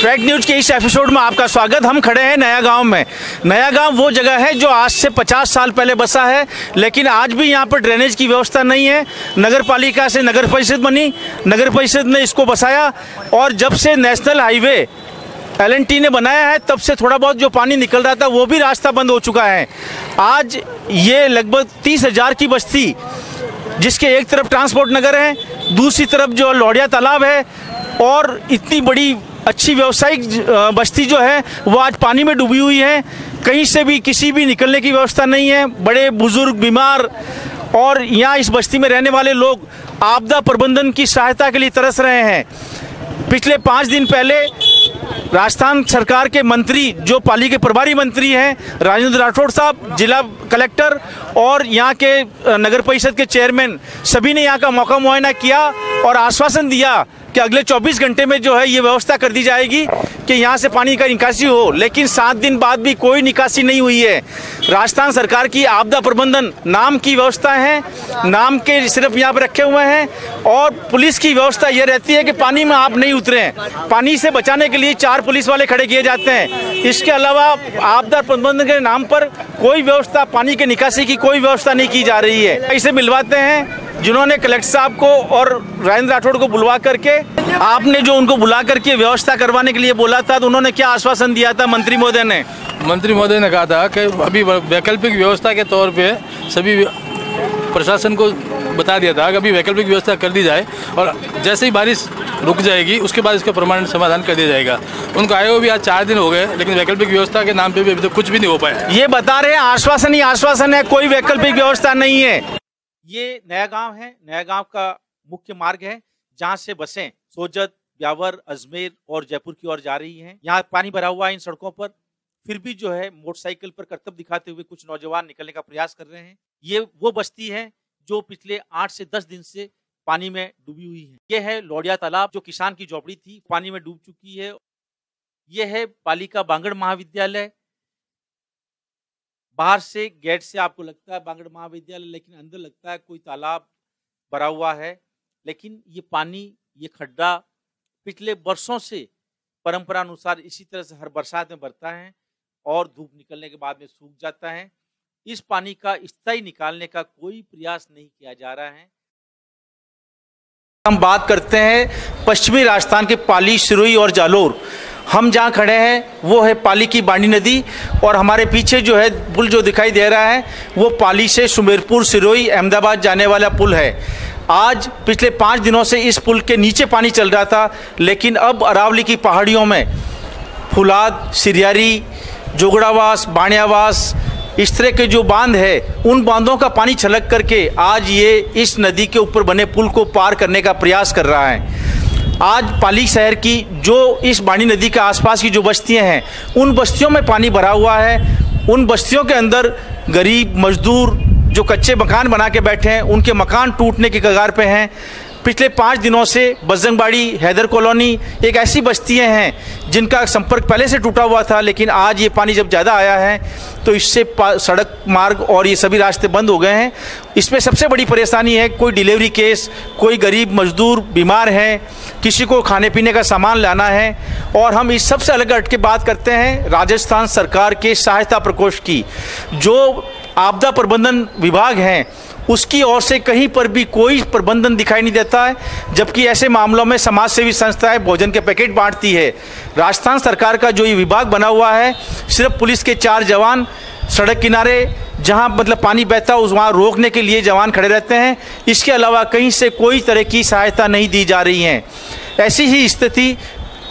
Track news के इस episode में आपका स्वागत। हम खड़े हैं नया गांव में। नया गांव वो जगह है जो आज से 50 साल पहले बसा है, लेकिन आज भी यहां पर ड्रेनेज की व्यवस्था नहीं है। नगर पालिका से नगर परिषद बनी, नगर परिषद ने इसको बसाया और जब से नेशनल हाईवे L&T ने बनाया है तब से थोड़ा बहुत जो पानी निकल रहा था वो भी रास्ता बंद हो चुका है। आज ये लगभग 30,000 की बस्ती, जिसके एक तरफ ट्रांसपोर्ट नगर है, दूसरी तरफ जो लोडिया तालाब है और इतनी बड़ी अच्छी व्यावसायिक बस्ती जो है वो आज पानी में डूबी हुई है। कहीं से भी किसी भी निकलने की व्यवस्था नहीं है। बड़े बुजुर्ग, बीमार और यहाँ इस बस्ती में रहने वाले लोग आपदा प्रबंधन की सहायता के लिए तरस रहे हैं। पिछले 5 दिन पहले राजस्थान सरकार के मंत्री, जो पाली के प्रभारी मंत्री हैं, राजेंद्र राठौड़ साहब, जिला कलेक्टर और यहाँ के नगर परिषद के चेयरमैन, सभी ने यहाँ का मौका मुआयना किया और आश्वासन दिया कि अगले 24 घंटे में जो है ये व्यवस्था कर दी जाएगी कि यहाँ से पानी का निकासी हो। लेकिन 7 दिन बाद भी कोई निकासी नहीं हुई है। राजस्थान सरकार की आपदा प्रबंधन नाम की व्यवस्था है, नाम के सिर्फ यहाँ पर रखे हुए हैं और पुलिस की व्यवस्था ये रहती है कि पानी में आप नहीं उतरें। पानी से बचाने के लिए 4 पुलिस वाले खड़े किए जाते हैं। इसके अलावा आपदा प्रबंधन के नाम पर कोई व्यवस्था, पानी के निकासी की कोई व्यवस्था नहीं की जा रही है। इसे मिलवाते हैं जिन्होंने कलेक्टर साहब को और राजेंद्र राठौड़ को बुलवा करके, आपने जो उनको बुला करके व्यवस्था करवाने के लिए बोला था तो उन्होंने क्या आश्वासन दिया था मंत्री महोदय ने? मंत्री महोदय ने कहा था कि अभी वैकल्पिक व्यवस्था के तौर पे सभी प्रशासन को बता दिया था कि अभी वैकल्पिक व्यवस्था कर दी जाए और जैसे ही बारिश रुक जाएगी उसके बाद इसका परमानेंट समाधान कर दिया जाएगा। उनको आए हुए भी आज 4 दिन हो गए, लेकिन वैकल्पिक व्यवस्था के नाम पे भी अभी तक कुछ भी नहीं हो पाया। ये बता रहे हैं आश्वासन ही आश्वासन है, कोई वैकल्पिक व्यवस्था नहीं है। ये नया गांव है, नया गांव का मुख्य मार्ग है जहां से बसें सोजत, ब्यावर, अजमेर और जयपुर की ओर जा रही हैं। यहाँ पानी भरा हुआ है इन सड़कों पर, फिर भी जो है मोटरसाइकिल पर करतब दिखाते हुए कुछ नौजवान निकलने का प्रयास कर रहे हैं। ये वो बस्ती है जो पिछले 8 से 10 दिन से पानी में डूबी हुई है। ये है लोडिया तालाब, जो किसान की झोपड़ी थी, पानी में डूब चुकी है। ये है पाली का बांगड़ महाविद्यालय। बाहर से गेट से आपको लगता है बांगड़ महाविद्यालय, लेकिन अंदर लगता है कोई तालाब भरा हुआ है। लेकिन ये पानी, ये खड्डा पिछले वर्षों से परंपरा अनुसार इसी तरह से हर बरसात में भरता है और धूप निकलने के बाद में सूख जाता है। इस पानी का स्थायी निकालने का कोई प्रयास नहीं किया जा रहा है। हम बात करते हैं पश्चिमी राजस्थान के पाली, सिरोही और जालोर। हम जहाँ खड़े हैं वो है पाली की बांडी नदी और हमारे पीछे जो है पुल जो दिखाई दे रहा है वो पाली से सुमेरपुर, सिरोही, अहमदाबाद जाने वाला पुल है। आज पिछले 5 दिनों से इस पुल के नीचे पानी चल रहा था, लेकिन अब अरावली की पहाड़ियों में फुलाद, सिरियारी, जोगड़ावास, बाणियावास, इस तरह के जो बांध है उन बांधों का पानी छलक करके आज ये इस नदी के ऊपर बने पुल को पार करने का प्रयास कर रहा है। आज पाली शहर की जो इस बाणी नदी के आसपास की जो बस्तियां हैं उन बस्तियों में पानी भरा हुआ है। उन बस्तियों के अंदर गरीब मजदूर जो कच्चे मकान बना के बैठे हैं, उनके मकान टूटने की कगार पे हैं। पिछले 5 दिनों से बजरंगबाड़ी, हैदर कॉलोनी एक ऐसी बस्तियां हैं जिनका संपर्क पहले से टूटा हुआ था, लेकिन आज ये पानी जब ज़्यादा आया है तो इससे सड़क मार्ग और ये सभी रास्ते बंद हो गए हैं। इसमें सबसे बड़ी परेशानी है कोई डिलीवरी केस, कोई गरीब मजदूर बीमार है, किसी को खाने पीने का सामान लाना है। और हम इस सबसे अलग हट के बात करते हैं राजस्थान सरकार के सहायता प्रकोष्ठ की। जो आपदा प्रबंधन विभाग हैं उसकी ओर से कहीं पर भी कोई प्रबंधन दिखाई नहीं देता है, जबकि ऐसे मामलों में समाज सेवी संस्थाएं भोजन के पैकेट बांटती है। राजस्थान सरकार का जो ये विभाग बना हुआ है, सिर्फ पुलिस के 4 जवान सड़क किनारे जहां मतलब पानी बहता है वहाँ रोकने के लिए जवान खड़े रहते हैं। इसके अलावा कहीं से कोई तरह की सहायता नहीं दी जा रही है। ऐसी ही स्थिति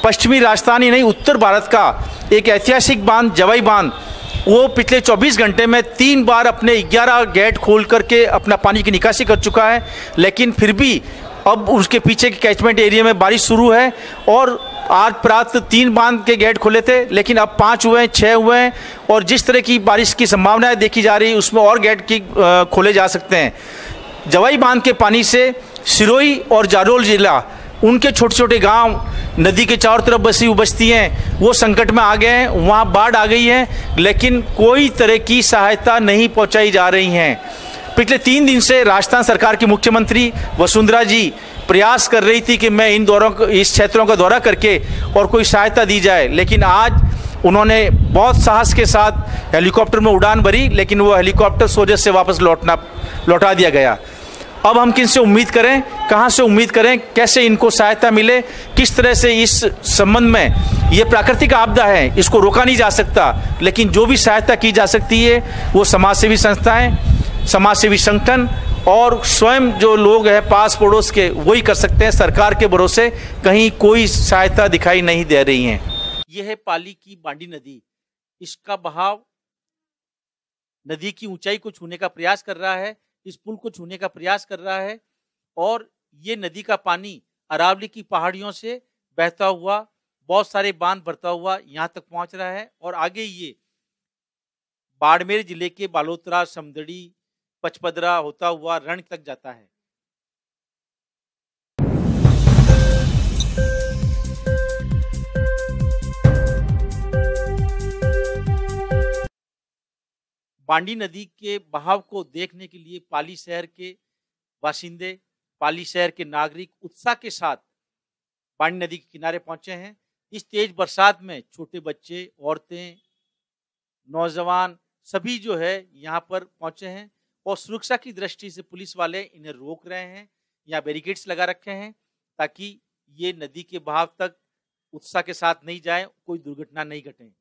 पश्चिमी राजस्थान ही नहीं, उत्तर भारत का एक ऐतिहासिक बांध जवाई बांध, वो पिछले 24 घंटे में 3 बार अपने 11 गेट खोल करके अपना पानी की निकासी कर चुका है। लेकिन फिर भी अब उसके पीछे के कैचमेंट एरिया में बारिश शुरू है और आज प्रात 3 बांध के गेट खोले थे, लेकिन अब 5 हुए हैं, 6 हुए हैं और जिस तरह की बारिश की संभावनाएं देखी जा रही है उसमें और गेट की खोले जा सकते हैं। जवाई बांध के पानी से सिरोही और जालोर जिला, उनके छोटे छोटे गांव नदी के चारों तरफ बसी हुई बस्तियाँ वो संकट में आ गए हैं, वहाँ बाढ़ आ गई है, लेकिन कोई तरह की सहायता नहीं पहुँचाई जा रही हैं। पिछले 3 दिन से राजस्थान सरकार की मुख्यमंत्री वसुंधरा जी प्रयास कर रही थी कि मैं इस क्षेत्रों का दौरा करके और कोई सहायता दी जाए, लेकिन आज उन्होंने बहुत साहस के साथ हेलीकॉप्टर में उड़ान भरी, लेकिन वो हेलीकॉप्टर सोजत से वापस लौटा दिया गया। अब हम किनसे उम्मीद करें, कहां से उम्मीद करें, कैसे इनको सहायता मिले, किस तरह से इस संबंध में, ये प्राकृतिक आपदा है, इसको रोका नहीं जा सकता, लेकिन जो भी सहायता की जा सकती है वो समाजसेवी संस्थाएं, समाजसेवी संगठन और स्वयं जो लोग हैं पास पड़ोस के, वही कर सकते हैं। सरकार के भरोसे कहीं कोई सहायता दिखाई नहीं दे रही है। यह है पाली की बांडी नदी। इसका बहाव नदी की ऊंचाई को छूने का प्रयास कर रहा है, इस पुल को छूने का प्रयास कर रहा है, और ये नदी का पानी अरावली की पहाड़ियों से बहता हुआ बहुत सारे बांध भरता हुआ यहाँ तक पहुंच रहा है, और आगे ये बाड़मेर जिले के बालोतरा, समदड़ी, पचपदरा होता हुआ रण तक जाता है। बांडी नदी के बहाव को देखने के लिए पाली शहर के बाशिंदे, पाली शहर के नागरिक उत्साह के साथ बांडी नदी के किनारे पहुंचे हैं। इस तेज बरसात में छोटे बच्चे, औरतें, नौजवान सभी जो है यहाँ पर पहुंचे हैं, और सुरक्षा की दृष्टि से पुलिस वाले इन्हें रोक रहे हैं, यहाँ बैरिकेड्स लगा रखे हैं ताकि ये नदी के बहाव तक उत्साह के साथ नहीं जाए, कोई दुर्घटना नहीं घटे।